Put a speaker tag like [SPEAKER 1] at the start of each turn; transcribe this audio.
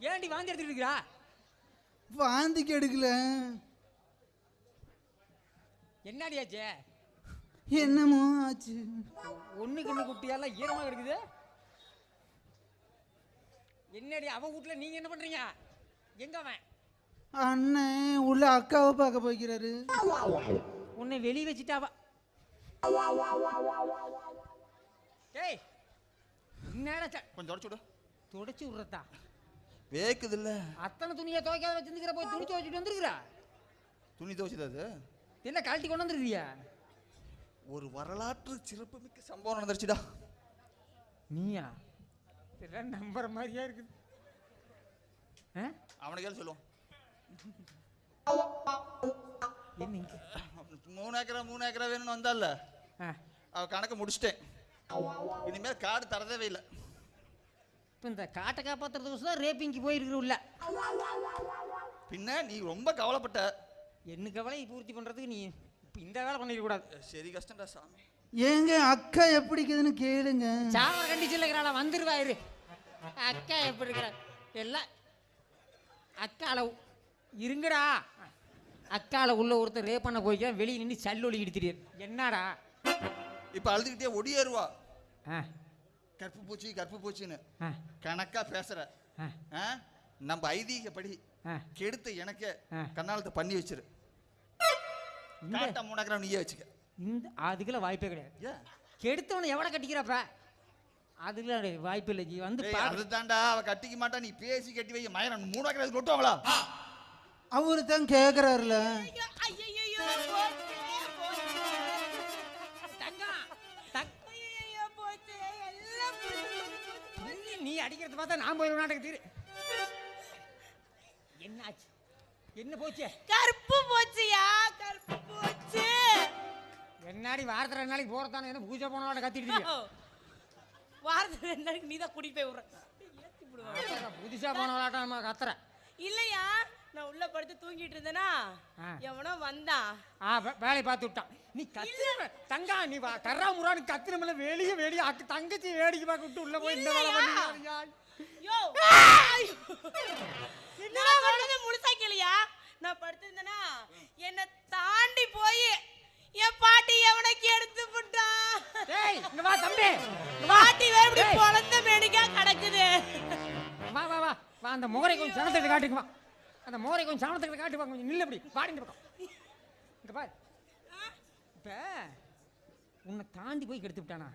[SPEAKER 1] ஏன்டி வாந்தி எடுத்துட்டு இருக்கா?
[SPEAKER 2] வாந்திக்கு எடுக்கல.
[SPEAKER 1] என்னடி ஆச்சு?
[SPEAKER 2] என்னமோ ஆச்சு.
[SPEAKER 1] ஒண்ணுக்கு ஒண்ணு குட்டியெல்லாம் ஈரமா கிடக்குது. என்னடி அவன் வீட்டுல நீங்க என்ன பண்றீங்க? எங்க அவன்?
[SPEAKER 2] அண்ணன் உள்ள அக்காவை பார்க்க போய்க்கிறாரு.
[SPEAKER 1] உன்னை வெளியே வச்சுட்டாவா? ஏய் என்னடா
[SPEAKER 3] கொஞ்சம் தொடச்சு விடு.
[SPEAKER 1] தொடச்சு விடுறதா?
[SPEAKER 3] வேக்குது இல்ல?
[SPEAKER 1] அத்தனை துணியை துவைக்காத வச்சிருக்கிற, போய் துணி துவைச்சிட்டு வந்துருக்குறா.
[SPEAKER 3] துணி துவைச்சது அது
[SPEAKER 1] என்ன கழட்டி கொண்டு வந்துருக்கியா?
[SPEAKER 3] ஒரு வரலாற்று சிறப்பு மிக்க சம்பவம் நடந்துருச்சுடா.
[SPEAKER 1] நீயா? இதெல்லாம் நம்புற மாதிரியா இருக்குது.
[SPEAKER 3] அவனுக்கு சொல்லுவோம்.
[SPEAKER 1] என்ன
[SPEAKER 3] 3 ஏக்கரா வேணும்னு வந்தால, அவ கணக்கு முடிச்சிட்டேன். இனிமேல் காடு தரதவே இல்லை.
[SPEAKER 1] இப்போ இந்த காட்டை காப்பாற்றுறதுக்கு தான் ரேப்பிங்க்கு போயிருக்கிற உள்ள.
[SPEAKER 3] பின்ன நீ ரொம்ப கவலைப்பட்ட.
[SPEAKER 1] என்ன கவலை பூர்த்தி பண்ணுறதுக்கு நீ இப்போ இந்த வேலை பண்ணிடக்கூடாது.
[SPEAKER 3] சரி கஷ்டம்டா சாமி.
[SPEAKER 2] ஏங்க அக்கா எப்படி இருக்குதுன்னு கேளுங்க.
[SPEAKER 1] சாவ கண்டிச்சு இருக்கிறாளா? வந்துருவாயிரு. அக்கா எப்படி இருக்கிற எல்லாம் அக்கால இருங்கடா. அக்கால உள்ள ஒருத்தர் ரேப் பண்ண போய்க்க வெளியே நின்று சல்லொலி எடுத்துட்டு என்னடா
[SPEAKER 3] இப்போ அழுதுகிட்டே ஒடியேறுவா.
[SPEAKER 1] ஆ
[SPEAKER 3] கற்பு பூச்சின்னு கணக்கா பேசுற. நம்ம ஐதீகப்படி கெடுத்த எனக்கு கண்ணாலத்தை பண்ணி வச்சிரு. காட்டா 3 ஏக்கரா நீயே வச்சுக்க.
[SPEAKER 1] இந்த அதுக்குள்ள வாய்ப்பே கிடையாது. கெடுத்தவனை எவ்வளோ கட்டிக்கிறப்ப அதுல வாய்ப்பு இல்லை. ஜி வந்து
[SPEAKER 3] அதுதான்டா அவ கட்டிக்க மாட்டா. நீ பேசி கட்டி வை. மயன் 3 ஏக்கரா கொட்டுவாங்களா?
[SPEAKER 2] அவரு தான் கேக்குறாருல.
[SPEAKER 1] நீ அடிக்கிறது பார்த்தா நான் போய் நாட்டுக்கு தீரு. என்னாச்சு? என்ன போச்சு?
[SPEAKER 4] கருப்பு போச்சியா? கருப்பு போச்சு.
[SPEAKER 1] என்னாடி வாரத்துல 2 நாளைக்கு போறதானே? என்ன பூஜை போனவாட கத்திட்டு
[SPEAKER 4] வாரத்துல 2 நாளைக்கு நீ தான் கூட்டிட்டு போய் விடுற.
[SPEAKER 1] புதுசா போனவாட்ட கத்துற
[SPEAKER 4] இல்லையா? நான் உள்ள படுத்து தூங்கிட்டு இருந்தேனா, எவனோ வந்தான்.
[SPEAKER 1] வேலையை பார்த்து விட்டான். நீ கத்துற தங்கா, நீ கர்ரா முறான்னு கத்துறமல்ல. வெளியே தங்கச்சி வேடிக்கை பார்க்க விட்டு உள்ள போய் இந்த வேலை பண்ணியா?
[SPEAKER 4] யோ நான் சொல்றது முழுசா கேளியா? நான் படுத்திருந்தேனா, என்ன தாண்டி போய் என் பாட்டி எவனைக்கு எடுத்து விட்டான்.
[SPEAKER 1] டேய் இங்க வா தம்பி.
[SPEAKER 4] பாட்டி வேற இப்படி பொளந்த மேனிக்கா கிடக்குது.
[SPEAKER 1] வா வா வா வா. அந்த மோரை கொஞ்சம் சனத்துக்கு காட்டுங்க. வா அந்த மோரை கொஞ்சம் சாணத்துக்கு காட்டுவா. கொஞ்சம் நில்ல அப்படி பாடி இந்த பக்கம். இங்க பாரு. இப்ப உன்னை தாண்டி போய் கெடுத்து விட்டானா?